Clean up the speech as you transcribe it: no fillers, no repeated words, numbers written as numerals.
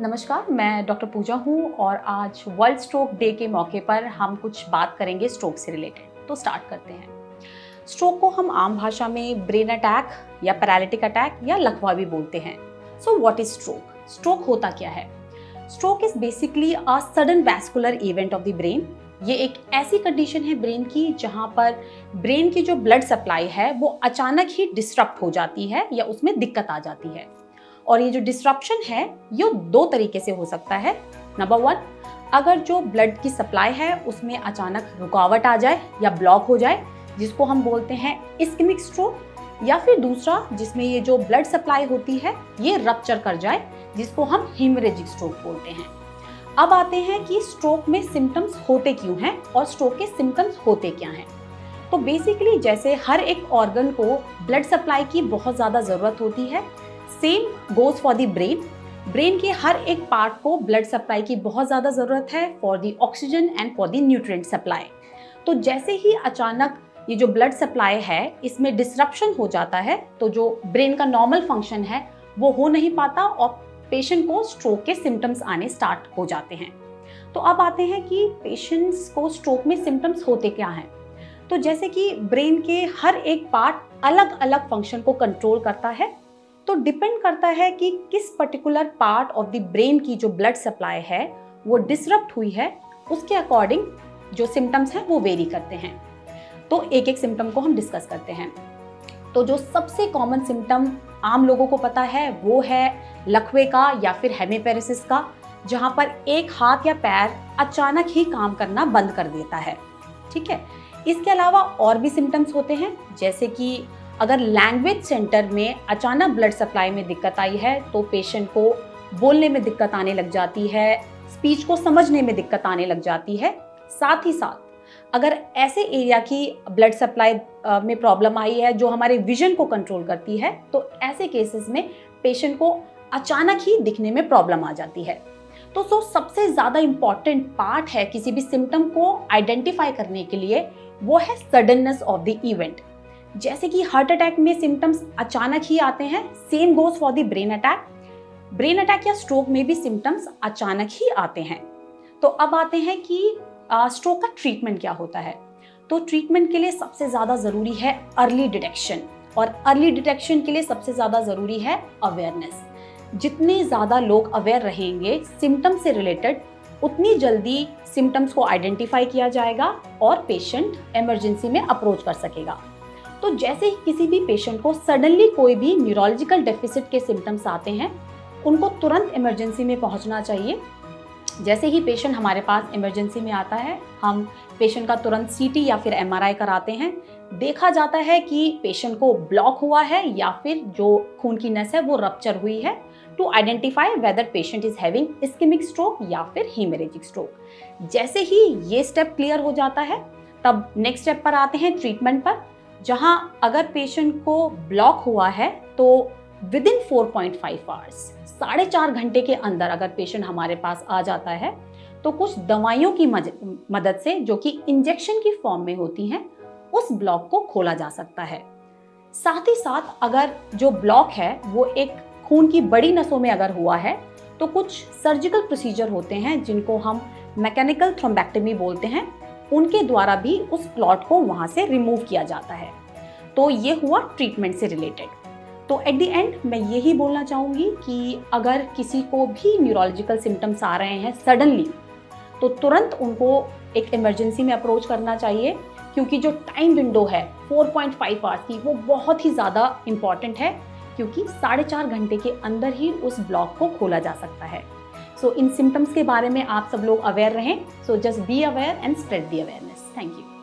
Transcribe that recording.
नमस्कार, मैं डॉक्टर पूजा हूँ और आज वर्ल्ड स्ट्रोक डे के मौके पर हम कुछ बात करेंगे स्ट्रोक से रिलेटेड। तो स्टार्ट करते हैं। स्ट्रोक को हम आम भाषा में ब्रेन अटैक या पैरालिटिक अटैक या लकवा भी बोलते हैं। So what is stroke? Stroke होता क्या है? Stroke is basically a sudden vascular event of the brain. ये एक ऐसी कंडीशन है ब्रेन की जहाँ पर ब्रेन की जो ब्लड सप्लाई है वो अचानक ही डिस्टर्ब हो जाती है या उसमें दिक्कत आ जाती है। और ये जो डिस्ट्रप्शन है ये दो तरीके से हो सकता है। नंबर 1, अगर जो ब्लड की सप्लाई है उसमें अचानक रुकावट आ जाए या ब्लॉक हो जाए, जिसको हम बोलते हैं इस्केमिक स्ट्रोक, या फिर दूसरा जिसमें ये जो ब्लड सप्लाई होती है ये रप्चर कर जाए, जिसको हम हेमरेजिक स्ट्रोक बोलते हैं। अब आते हैं कि स्ट्रोक में सिम्टम्स होते क्यों हैं और स्ट्रोक के सिम्टम्स होते क्या हैं। तो बेसिकली जैसे हर एक ऑर्गन को ब्लड सप्लाई की बहुत ज़्यादा ज़रूरत होती है, same goes for the brain. Brain के हर एक पार्ट को ब्लड सप्लाई की बहुत ज़्यादा ज़रूरत है for the oxygen and for the nutrient supply. तो जैसे ही अचानक ये जो ब्लड सप्लाई है इसमें डिसरप्शन हो जाता है तो जो ब्रेन का नॉर्मल फंक्शन है वो हो नहीं पाता और पेशेंट को स्ट्रोक के सिम्टम्स आने स्टार्ट हो जाते हैं। तो अब आते हैं कि पेशेंट्स को स्ट्रोक में सिम्टम्स होते क्या हैं। तो जैसे कि ब्रेन के हर एक पार्ट अलग अलग फंक्शन को कंट्रोल करता है, तो डिपेंड करता है कि किस particular part of the brain की जो ब्लड सप्लाई है वो डिसरप्ट हुई है, उसके अकॉर्डिंग जो सिम्टम्स हैं वो वेरी करते हैं। तो एक एक सिम्टम को हम डिस्कस करते हैं। तो जो सबसे कॉमन सिम्टम आम लोगों को पता है वो है लकवे का या फिर हेमीपेरेसिस का, जहाँ पर एक हाथ या पैर अचानक ही काम करना बंद कर देता है। ठीक है, इसके अलावा और भी सिम्टम्स होते हैं, जैसे कि अगर लैंग्वेज सेंटर में अचानक ब्लड सप्लाई में दिक्कत आई है तो पेशेंट को बोलने में दिक्कत आने लग जाती है, स्पीच को समझने में दिक्कत आने लग जाती है। साथ ही साथ अगर ऐसे एरिया की ब्लड सप्लाई में प्रॉब्लम आई है जो हमारे विजन को कंट्रोल करती है, तो ऐसे केसेस में पेशेंट को अचानक ही दिखने में प्रॉब्लम आ जाती है। तो सबसे ज़्यादा इम्पॉर्टेंट पार्ट है किसी भी सिम्टम को आइडेंटिफाई करने के लिए वो है सडननेस ऑफ द इवेंट। जैसे कि हार्ट अटैक में सिम्टम्स अचानक ही आते हैं, same goes for the brain attack. Brain attack या स्ट्रोक में भी सिम्टम्स अचानक ही आते हैं। तो अब आते हैं कि स्ट्रोक का ट्रीटमेंट क्या होता है। तो ट्रीटमेंट के लिए सबसे ज़्यादा ज़रूरी है अर्ली डिटेक्शन, और अर्ली डिटेक्शन के लिए सबसे ज़्यादा ज़रूरी है अवेयरनेस। जितने ज़्यादा लोग अवेयर रहेंगे सिम्टम्स से रिलेटेड, उतनी जल्दी सिम्टम्स को आइडेंटिफाई किया जाएगा और पेशेंट इमरजेंसी में अप्रोच कर सकेगा। तो जैसे ही किसी भी पेशेंट को सडनली कोई भी न्यूरोलॉजिकल डेफिसिट के सिम्टम्स आते हैं, उनको तुरंत इमरजेंसी में पहुंचना चाहिए। जैसे ही पेशेंट हमारे पास इमरजेंसी में आता है, हम पेशेंट का तुरंत सीटी या फिर एमआरआई कराते हैं। देखा जाता है कि पेशेंट को ब्लॉक हुआ है या फिर जो खून की नस है वो रप्चर हुई है, to identify whether patient is having ischaemic stroke या फिर हेमरेजिक स्ट्रोक। जैसे ही ये स्टेप क्लियर हो जाता है, तब नेक्स्ट स्टेप पर आते हैं ट्रीटमेंट पर, जहां अगर पेशेंट को ब्लॉक हुआ है तो विद इन 4.5 आवर्स, 4.5 घंटे के अंदर अगर पेशेंट हमारे पास आ जाता है तो कुछ दवाइयों की मदद से, जो कि इंजेक्शन की फॉर्म में होती हैं, उस ब्लॉक को खोला जा सकता है। साथ ही साथ अगर जो ब्लॉक है वो एक खून की बड़ी नसों में अगर हुआ है तो कुछ सर्जिकल प्रोसीजर होते हैं जिनको हम मैकेनिकल थ्रोम्बेक्टमी बोलते हैं, उनके द्वारा भी उस क्लॉट को वहां से रिमूव किया जाता है। तो ये हुआ ट्रीटमेंट से रिलेटेड। तो एट द एंड मैं यही बोलना चाहूँगी कि अगर किसी को भी न्यूरोलॉजिकल सिम्टम्स आ रहे हैं सडनली, तो तुरंत उनको एक इमरजेंसी में अप्रोच करना चाहिए, क्योंकि जो टाइम विंडो है 4.5 आवर्स की वो बहुत ही ज़्यादा इम्पॉर्टेंट है, क्योंकि 4.5 घंटे के अंदर ही उस ब्लॉक को खोला जा सकता है। सो इन सिम्टम्स के बारे में आप सब लोग अवेयर रहें। So just be aware and spread the awareness. Thank you.